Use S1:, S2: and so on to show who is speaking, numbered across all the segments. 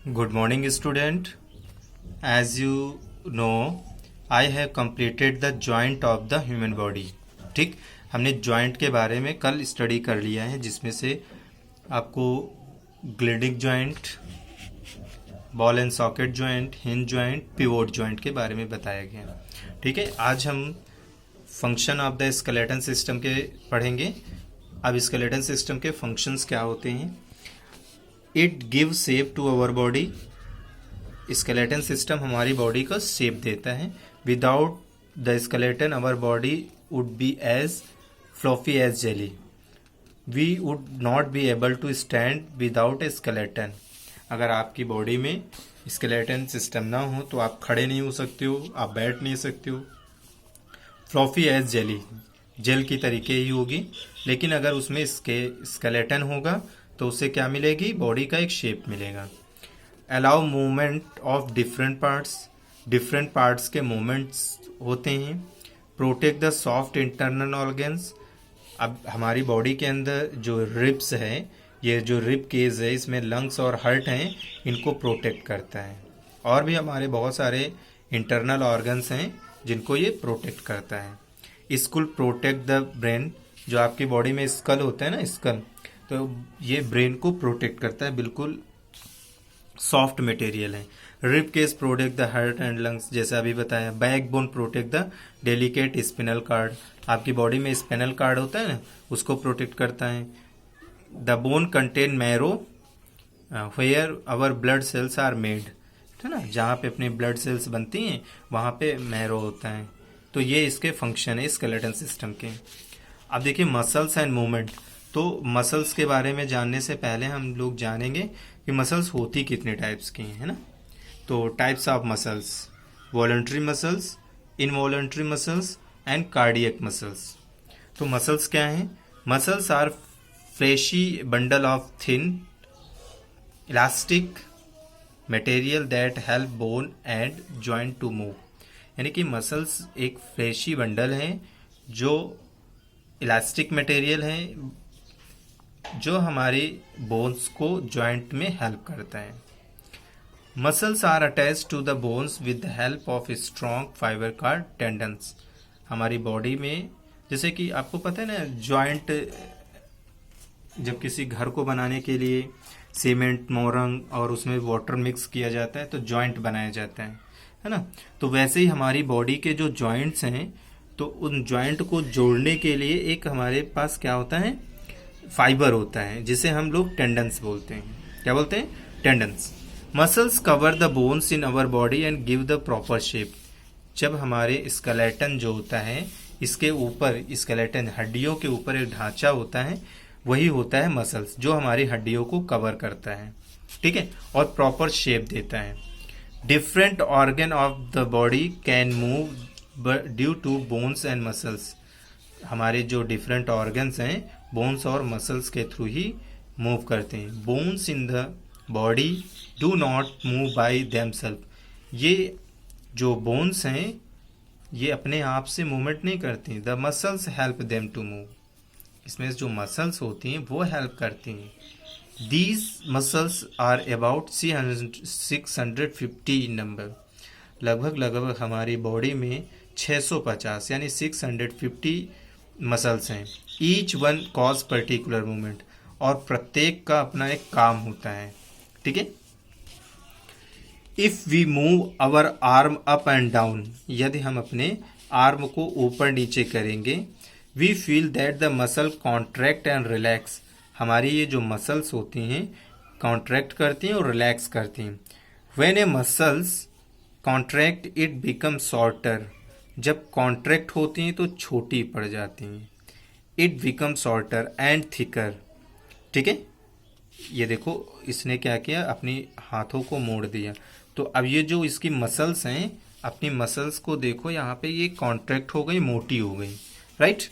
S1: Good morning, student. As you know, I have completed the joint of the human body. ठीक, हमने joint के बारे में कल स्टडी कर लिया है, जिसमें से आपको gliding joint, ball and socket joint, hinge joint, pivot joint के बारे में बताया गया। ठीक है, आज हम function of the skeleton system के पढ़ेंगे। अब स्केलेटन सिस्टम के फंक्शंस क्या होते हैं? It give shape to our body. Skeleton system हमारी बॉडी को शेप देता है। Without the skeleton our body would be as fluffy as jelly. We would not be able to stand without a skeleton. अगर आपकी body में skeleton system ना हो तो आप खड़े नहीं हो सकते हो, आप बैठ नहीं सकते हो। फ्लॉफी एज जेली, जेल की तरीके ही होगी, लेकिन अगर उसमें इसके स्केलेटन होगा तो उससे क्या मिलेगी? बॉडी का एक शेप मिलेगा। Allow movement of different parts के मूवमेंट्स होते हैं। Protect the soft internal organs. अब हमारी बॉडी के अंदर जो रिब्स है, ये जो रिब केज है, इसमें लंग्स और हार्ट हैं, इनको प्रोटेक्ट करता है। और भी हमारे बहुत सारे इंटरनल ऑर्गन्स हैं जिनको ये प्रोटेक्ट करता है। School protect the brain. जो आपकी बॉडी में स्कल होता है ना, स्कल, तो ये ब्रेन को प्रोटेक्ट करता है, बिल्कुल सॉफ्ट मटेरियल है। Rib case protect the heart and lungs, जैसा अभी बताया। Backbone protect the delicate spinal cord. आपकी बॉडी में स्पिनल कार्ड होता है ना, उसको प्रोटेक्ट करता है। The bone contain marrow where our blood cells are made, है ना, जहाँ पे अपने ब्लड सेल्स बनती हैं वहाँ पे मैरो होता है। तो ये इसके फंक्शन है स्केलेटन सिस्टम के। अब देखिए मसल्स एंड मूवमेंट। तो मसल्स के बारे में जानने से पहले हम लोग जानेंगे कि मसल्स होती कितने टाइप्स की हैं, है ना। तो types of muscles: voluntary muscles, involuntary muscles and cardiac muscles. तो मसल्स क्या हैं? Muscles are fleshy bundle of thin elastic material that help bone and joint to move. यानी कि मसल्स एक फ्लेशी बंडल है जो इलास्टिक मटेरियल है, जो हमारी बोन्स को जॉइंट में हेल्प करता है। Muscles are attach to the bones with the help of strong fibre cord tendons. हमारी बॉडी में, जैसे कि आपको पता है ना, जॉइंट जब किसी घर को बनाने के लिए सीमेंट, मोरंग और उसमें वाटर मिक्स किया जाता है तो जॉइंट बनाया जाता है ना। तो वैसे ही हमारी बॉडी के जो जॉइंट्स हैं, तो उन जॉइंट को जोड़ने के लिए एक हमारे पास क्या होता है? फाइबर होता है, जिसे हम लोग टेंडन्स बोलते हैं। क्या बोलते हैं? Tendons. Muscles cover the bones in our body and give the proper shape. जब हमारे स्केलेटन जो होता है, इसके ऊपर, स्केलेटन हड्डियों के ऊपर एक ढांचा होता है, वही होता है मसल्स, जो हमारी हड्डियों को कवर करता है, ठीक है, और प्रॉपर शेप देता है। Different organ of the body can move due to bones and muscles. हमारे जो डिफरेंट ऑर्गन्स हैं, बोन्स और मसल्स के थ्रू ही मूव करते हैं। Bones in the body do not move by themselves. ये जो बोन्स हैं, ये अपने आप से मूवमेंट नहीं करती। The muscles help them to move. इसमें जो मसल्स होती हैं वो हेल्प करती हैं। These muscles are about 650 in number. लगभग हमारी बॉडी में 650 यानी 650 मसल्स हैं। Each one cause particular movement, और प्रत्येक का अपना एक काम होता है, ठीक है। If we move our arm up and down, यदि हम अपने आर्म को ऊपर नीचे करेंगे, we feel that the muscle contract and relax. हमारी ये जो मसल्स होती हैं कॉन्ट्रैक्ट करती हैं और रिलैक्स करती हैं। When A muscles contract it become shorter. जब कॉन्ट्रैक्ट होती हैं तो छोटी पड़ जाती हैं। It become shorter and thicker, ठीक है। ये देखो, इसने क्या किया? अपनी हाथों को मोड़ दिया। तो अब ये जो इसकी मसल्स हैं, अपनी मसल्स को देखो, यहाँ पे ये कॉन्ट्रैक्ट हो गई, मोटी हो गई, right.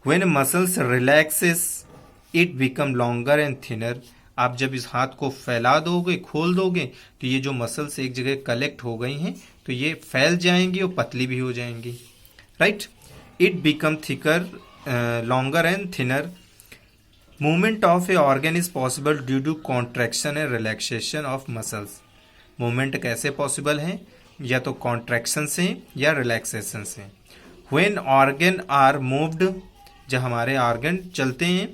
S1: When muscles relaxes it become longer and thinner. आप जब इस हाथ को फैला दोगे, खोल दोगे, तो ये जो मसल्स एक जगह कलेक्ट हो गई हैं, तो ये फैल जाएंगी और पतली भी हो जाएंगी, right. It become thicker, longer and thinner. Movement of a organ is possible due to contraction and relaxation of muscles. Movement कैसे पॉसिबल है, या तो कॉन्ट्रैक्शन से या रिलैक्सेशन से। व्हेन ऑर्गन आर मूव्ड, जब हमारे ऑर्गन चलते हैं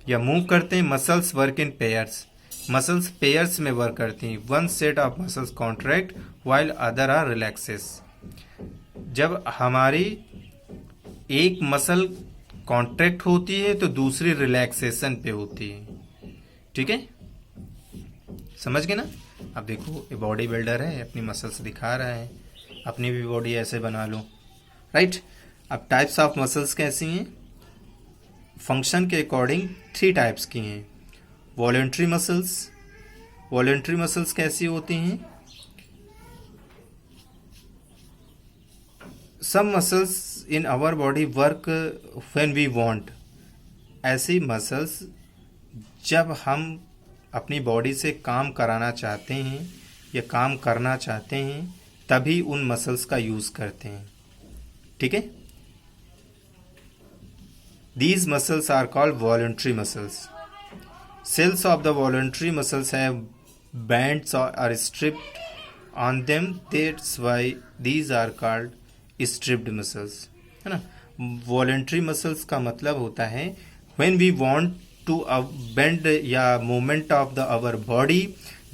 S1: या मूव करते हैं, muscles work in pairs, muscles pairs में वर्क करती हैं। One set of muscles contract while other are relaxes. जब हमारी एक मसल कॉन्ट्रैक्ट होती है तो दूसरी रिलैक्सेशन पे होती है। ठीक है, समझ गए ना। अब देखो, ये बॉडी बिल्डर है, अपनी मसल्स दिखा रहा है, अपनी भी बॉडी ऐसे बना लो, राइट। अब टाइप्स ऑफ मसल्स कैसी हैं, फंक्शन के अकॉर्डिंग 3 टाइप्स की हैं। वॉलंटरी मसल्स, वॉलंटरी मसल्स कैसी होती हैं, some muscles in our body work when we want. ऐसी मसल्स जब हम अपनी बॉडी से काम कराना चाहते हैं या काम करना चाहते हैं तभी उन मसल्स का यूज़ करते हैं। ठीक है, these muscles are called voluntary muscles. Cells of the voluntary muscles have bands or are stripped on them. That's why these are called stripped muscles. है ना। Voluntary muscles का मतलब होता है when we want to bend या movement of the our body,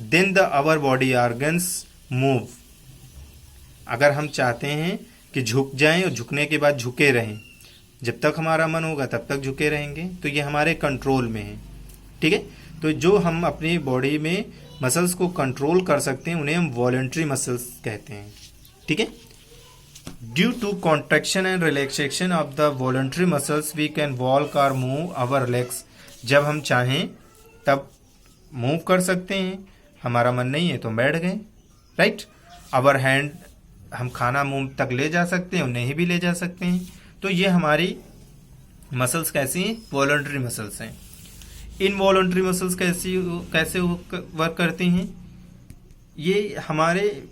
S1: then the our body organs move. अगर हम चाहते हैं कि झुक जाएं और झुकने के बाद झुके रहें, जब तक हमारा मन होगा तब तक झुके रहेंगे, तो ये हमारे कंट्रोल में है। ठीक है, तो जो हम अपनी बॉडी में मसल्स को कंट्रोल कर सकते हैं उन्हें हम वॉलंटरी मसल्स कहते हैं। ठीक है, due to contraction and relaxation of the voluntary muscles we can walk और मूव आवर लेग्स। जब हम चाहें तब मूव कर सकते हैं, हमारा मन नहीं है तो बैठ गए, राइट। आवर हैंड, हम खाना मुंह तक ले जा सकते हैं और नहीं भी ले जा सकते हैं। तो ये हमारी मसल्स कैसी हैं, वॉलंटरी मसल्स हैं। इनवॉलंटरी मसल्स कैसे वर्क करती हैं, ये हमारे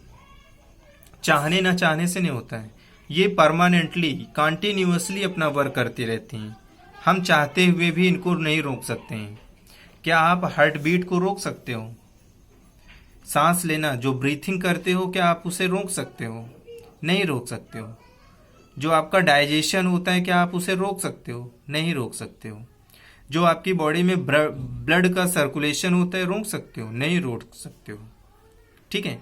S1: चाहने ना चाहने से नहीं होता है, ये परमानेंटली कंटिन्यूअसली अपना वर्क करती रहती हैं। हम चाहते हुए भी इनको नहीं रोक सकते हैं। क्या आप हार्ट बीट को रोक सकते हो? सांस लेना, जो ब्रीथिंग करते हो, क्या आप उसे रोक सकते हो? नहीं रोक सकते हो। जो आपका डाइजेशन होता है, क्या आप उसे रोक सकते हो? नहीं रोक सकते हो। जो आपकी बॉडी में ब्लड का सर्कुलेशन होता है, रोक सकते हो? नहीं रोक सकते हो। ठीक है,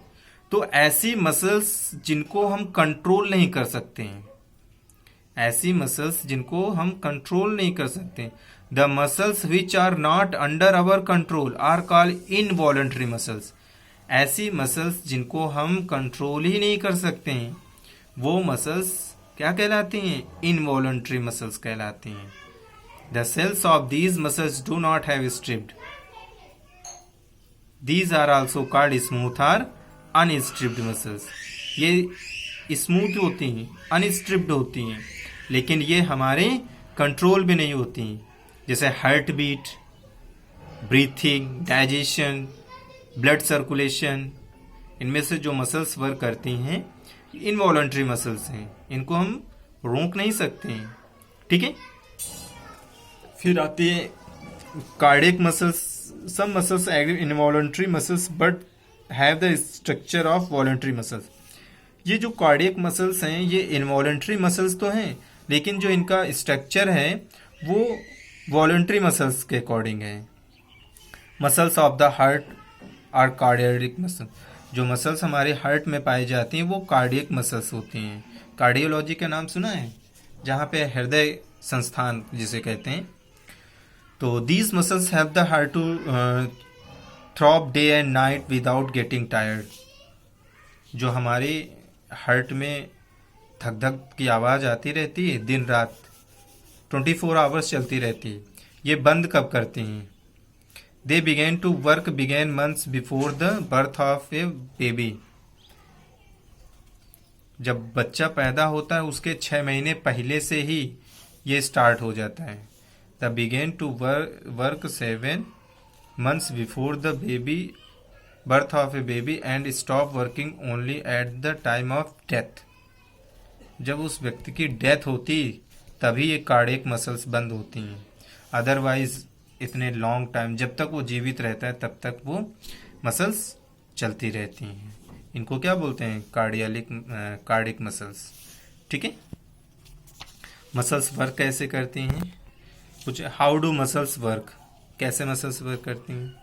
S1: तो ऐसी मसल्स जिनको हम कंट्रोल नहीं कर सकते हैं, ऐसी मसल्स जिनको हम कंट्रोल नहीं कर सकते, the muscles which are not under our control are called involuntary muscles. ऐसी मसल्स जिनको हम कंट्रोल ही नहीं कर सकते हैं, वो मसल्स क्या कहलाती हैं? इनवॉलंटरी मसल्स कहलाती हैं। The cells of these muscles do not have stripped. These are also called smooth or unstripped muscles. ये स्मूथ होती हैं, अनस्ट्रिप्ड होती हैं, लेकिन ये हमारे कंट्रोल में नहीं होती हैं। जैसे heart beat, breathing, digestion, blood circulation, इनमें से जो मसल्स वर्क करती हैं इनवॉलंटरी मसल्स हैं, इनको हम रोक नहीं सकते हैं। ठीक है, फिर आती है cardiac muscles. Some muscles involuntary muscles but have the structure of voluntary muscles. ये जो कार्डियक मसल्स हैं ये इनवॉलंटरी मसल्स तो हैं, लेकिन जो इनका स्ट्रक्चर है वो वॉलंटरी मसल्स के अकॉर्डिंग है। Muscles of the heart are cardiac muscle. जो मसल्स हमारे हार्ट में पाई जाती हैं वो कार्डियक मसल्स होती हैं। कार्डियोलॉजी का नाम सुना है, जहाँ पे हृदय संस्थान जिसे कहते हैं। तो these muscles have the heart to throb day and night without getting tired. जो हमारे हार्ट में धक धक की आवाज़ आती रहती है दिन रात 24 आवर्स चलती रहती है, ये बंद कब करती हैं? They begin to work begin months before the birth of a baby. जब बच्चा पैदा होता है उसके 6 महीने पहले से ही ये स्टार्ट हो जाता है। The begin to work 7 months before the baby birth of a baby and stop working only at the time of death। जब उस व्यक्ति की डेथ होती तभी ये कार्डियक मसल्स बंद होती हैं, अदरवाइज इतने लॉन्ग टाइम जब तक वो जीवित रहता है तब तक वो मसल्स चलती रहती हैं। इनको क्या बोलते हैं? Cardiac muscles. ठीक है। मसल्स वर्क कैसे करती हैं? कुछ हाउ डू मसल्स वर्क, कैसे मसल्स वर्क करती हैं?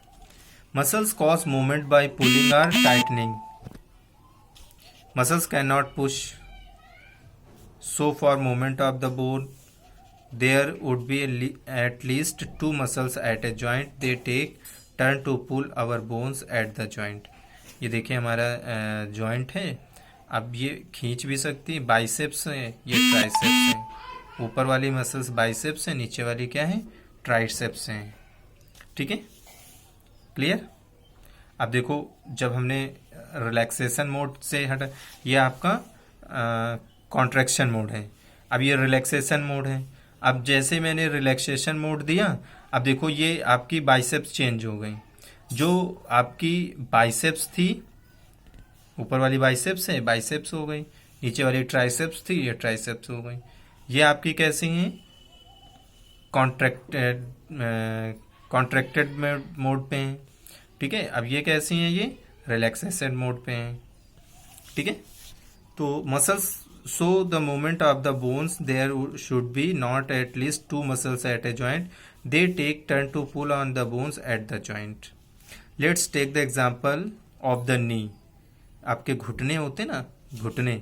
S1: Muscles cause movement by pulling और tightening. Muscles can not push, so for movement of the bone there would be at least two muscles at a joint, they take turn to pull our bones at the joint। ये देखिए हमारा joint है, अब ये खींच भी सकती है, बाइसेप्स है, ये ट्राइसेप्स है। ऊपर वाली मसल्स बाइसेप्स है, नीचे वाली क्या है? ट्राइसेप्स हैं। ठीक है, क्लियर। अब देखो जब हमने रिलैक्सेशन मोड से हटा, ये आपका कॉन्ट्रैक्शन मोड है, अब ये रिलैक्सेशन मोड है। अब जैसे मैंने रिलैक्सेशन मोड दिया, अब देखो ये आपकी बाइसेप्स चेंज हो गई। जो आपकी बाइसेप्स थी, ऊपर वाली बाइसेप्स है, बाइसेप्स हो गई। नीचे वाली ट्राइसेप्स थी, ये ट्राइसेप्स हो गई। ये आपकी कैसी हैं? कॉन्ट्रैक्टेड मोड पे हैं। ठीक है, अब ये कैसी हैं? ये रिलैक्सेशन मोड पे हैं। ठीक है, तो muscles so the movement of the bones there should be not at least two muscles at a joint, they take turn to pull on the bones at the joint। let's take the example of the knee। आपके घुटने होते ना, घुटने,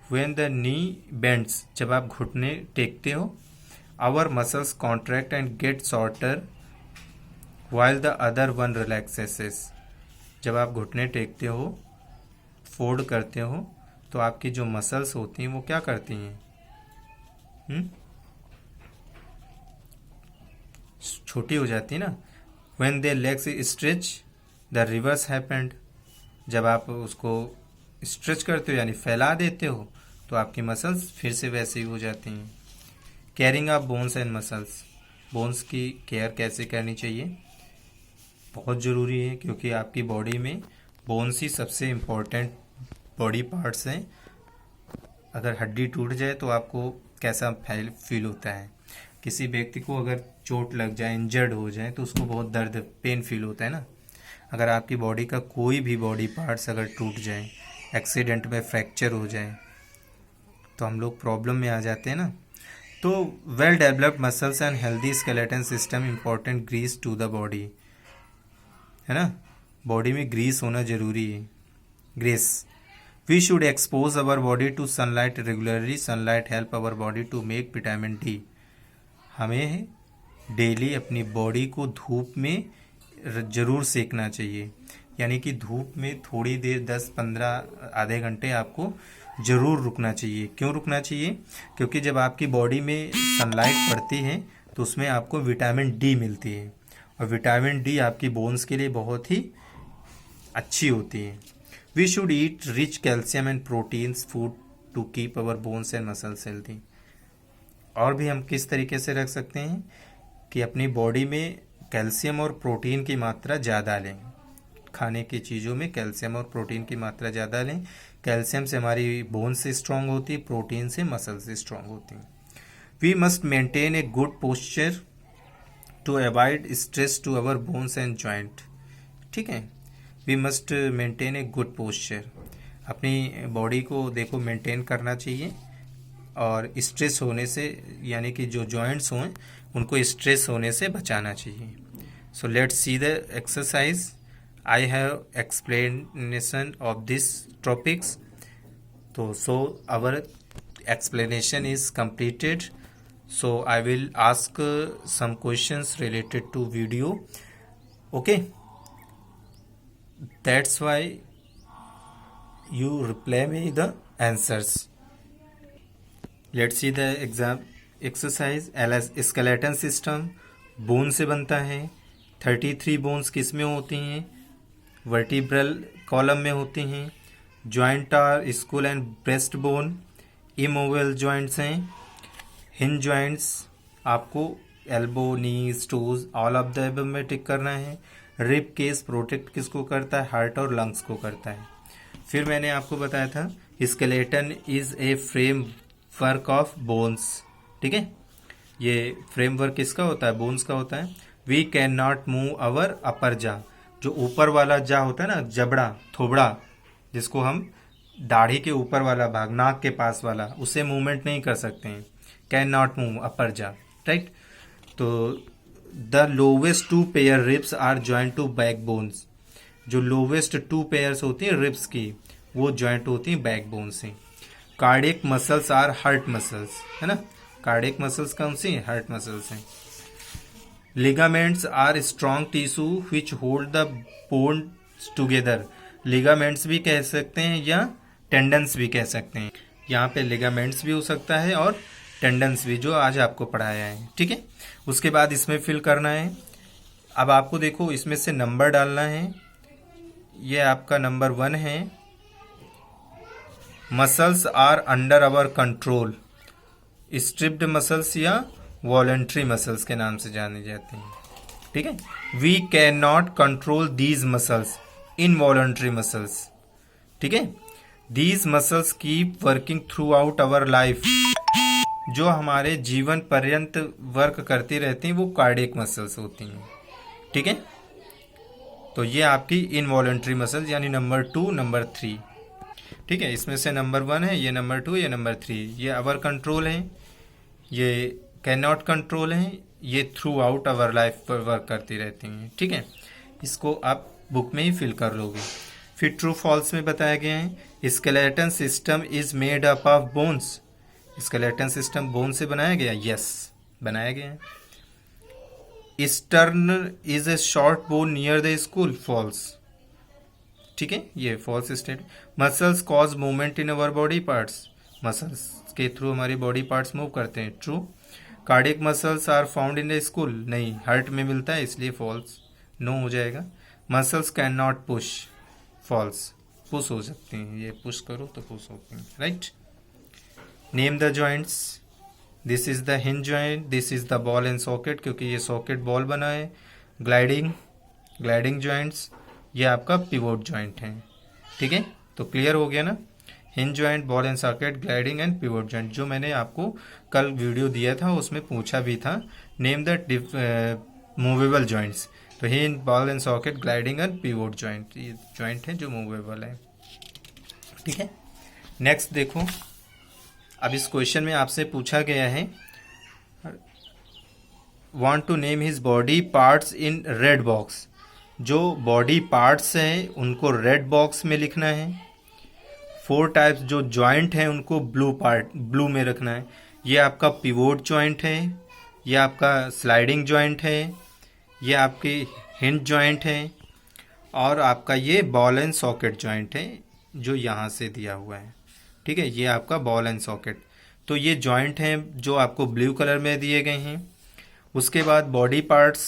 S1: when the knee bends, जब आप घुटने टेकते हो, our muscles contract and get shorter while the other one relaxes। जब आप घुटने टेकते हो, फोल्ड करते हो, तो आपकी जो मसल्स होती हैं वो क्या करती हैं? छोटी हो जाती है ना। When their legs stretch, the reverse happened। जब आप उसको स्ट्रेच करते हो यानी फैला देते हो, तो आपकी मसल्स फिर से वैसे ही हो जाती हैं। Caring of bones and muscles, bones की केयर कैसे करनी चाहिए? बहुत ज़रूरी है, क्योंकि आपकी बॉडी में बोन्स ही सबसे इम्पोर्टेंट बॉडी पार्ट्स हैं। अगर हड्डी टूट जाए तो आपको कैसा फील होता है? किसी व्यक्ति को अगर चोट लग जाए, इंजर्ड हो जाए, तो उसको बहुत दर्द, पेन फील होता है ना। अगर आपकी बॉडी का कोई भी बॉडी पार्ट्स अगर टूट जाए, एक्सीडेंट में फ्रैक्चर हो जाए, तो हम लोग प्रॉब्लम में आ जाते हैं ना। तो well developed muscles and healthy skeleton system important grace to the body, है ना। बॉडी में ग्रीस होना जरूरी है, grace. We should expose our body to sunlight regularly। Sunlight help our body to make vitamin D। हमें daily अपनी body को धूप में ज़रूर सेकना चाहिए, यानी कि धूप में थोड़ी देर 10-15 आधे घंटे आपको ज़रूर रुकना चाहिए। क्यों रुकना चाहिए? क्योंकि जब आपकी बॉडी में सनलाइट पड़ती है तो उसमें आपको विटामिन डी मिलती है, और विटामिन डी आपकी बोन्स के लिए बहुत ही अच्छी होती है। We should eat rich calcium and proteins food to keep our bones and muscles healthy। और भी हम किस तरीके से रख सकते हैं कि अपनी बॉडी में कैल्शियम और प्रोटीन की मात्रा ज़्यादा लें। खाने की चीज़ों में कैल्शियम और प्रोटीन की मात्रा ज़्यादा लें। कैल्शियम से हमारी बोन्स से स्ट्रांग होती है, प्रोटीन से मसल से स्ट्रांग होती है। We must maintain a good posture to avoid stress to our bones and joint. ठीक है, we must maintain a good posture. अपनी बॉडी को देखो मेंटेन करना चाहिए, और स्ट्रेस होने से, यानी कि जो जॉइंट्स हों उनको स्ट्रेस होने से बचाना चाहिए। So let's see the exercise. I have explanation of this topics. तो so our explanation is completed, so I will ask some questions related to video, okay? That's why you reply me the answers। let's see the exam exercise। skeleton system bone से बनता है। 33 bones किस में होती हैं? Vertebral column में होती हैं। Joint are skull and breast bone. Immovable joints हैं। हिंज जॉइंट्स आपको elbow, knees, toes, all of the above में टिक करना है। रिब केस प्रोटेक्ट किसको करता है? हार्ट और लंग्स को करता है। फिर मैंने आपको बताया था skeleton is a frame work of bones. ठीक है, ये फ्रेमवर्क किसका होता है? बोन्स का होता है। वी कैन नॉट मूव अवर अपर जा, जो ऊपर वाला जा होता है ना, जबड़ा, थोबड़ा, जिसको हम दाढ़ी के ऊपर वाला भाग, नाक के पास वाला, उसे मूवमेंट नहीं कर सकते हैं, can not move upper jaw, right. तो the lowest 2 pair ribs are joint to back bones, जो लोवेस्ट 2 पेयर्स होती हैं रिब्स की, वो ज्वाइंट होती हैं बैक बोन से। Cardiac muscles are heart muscles, है ना, कार्डियक मसल्स कौन सी हैं, हार्ट मसल्स हैं। Ligaments are strong tissue which hold the bones together, ligaments भी कह सकते हैं या टेंडन्स भी कह सकते हैं, यहाँ पे लिगामेंट्स भी हो सकता है और टेंडन्स भी, जो आज आपको पढ़ाया है, ठीक है। उसके बाद इसमें फिल करना है। अब आपको देखो इसमें से नंबर डालना है, ये आपका नंबर 1 है। Muscles are under our control, striped muscles या वॉलंटरी मसल्स के नाम से जाने जाते हैं, ठीक है। We can not control these muscles, involuntary muscles, ठीक है। These muscles keep working throughout our life, जो हमारे जीवन पर्यंत वर्क करती रहती हैं, वो कार्डियक मसल्स होती हैं, ठीक है। तो ये आपकी इनवॉलंटरी मसल्स यानी नंबर 2 नंबर 3, ठीक है। इसमें से नंबर 1 है, ये नंबर 2, ये नंबर 3, ये अवर कंट्रोल है, ये कैन नॉट कंट्रोल है, ये थ्रू आउट अवर लाइफ पर वर्क करती रहती हैं, ठीक है। इसको आप बुक में ही फिल कर लोगे। फिर ट्रू फॉल्स में बताया गया है skeleton system is made up of bones, skeleton system bone से बनाया गया, यस बनाया गया है। Stern is a short bone near the skull, false, ठीक है, ये false state. Muscles cause movement in our body parts, muscles के थ्रू हमारी बॉडी पार्ट्स मूव करते हैं, true. Cardiac muscles are found in the skull, नहीं, heart में मिलता है, इसलिए फॉल्स, नो हो जाएगा। Muscles can not push, false, push हो सकते हैं, ये पुश करो तो पुश होते हैं, right. Name the joints, this is the hinge joint, this is the ball and socket, क्योंकि ये सॉकेट बॉल बना है। ग्लाइडिंग, ग्लाइडिंग जॉइंट्स, ये आपका पिवोट जॉइंट है, ठीक है। तो क्लियर हो गया ना, hinge joint, ball and socket, gliding and pivot joint, जो मैंने आपको कल वीडियो दिया था उसमें पूछा भी था। नेम द मूवेबल जॉइंट्स, तो hinge, ball and socket, gliding and pivot joint, ये जॉइंट है जो मूवेबल है, ठीक है। नेक्स्ट देखो, अब इस क्वेश्चन में आपसे पूछा गया है want to name his body parts in red box, जो बॉडी पार्ट्स हैं उनको रेड बॉक्स में लिखना है। 4 टाइप्स जो जॉइंट हैं उनको ब्लू में रखना है। ये आपका पिवोट जॉइंट है, ये आपका स्लाइडिंग जॉइंट है, ये आपकी हिंज जॉइंट है, और आपका ये बॉल एंड सॉकेट जॉइंट है जो यहाँ से दिया हुआ है, ठीक है। ये आपका बॉल एंड सॉकेट, तो ये जॉइंट हैं जो आपको ब्लू कलर में दिए गए हैं। उसके बाद बॉडी पार्ट्स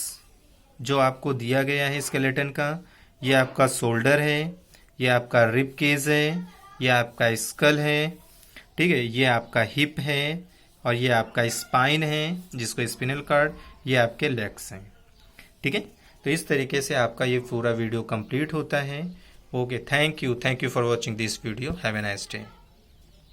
S1: जो आपको दिया गया है स्केलेटन का, ये आपका शोल्डर है, ये आपका रिब केज है, ये आपका स्कल है, ठीक है, ये आपका हिप है, और ये आपका स्पाइन है जिसको स्पिनल कार्ड, ये आपके लेग्स हैं, ठीक है। तो इस तरीके से आपका ये पूरा वीडियो कंप्लीट होता है। Okay, thank you for watching this video, have a nice day.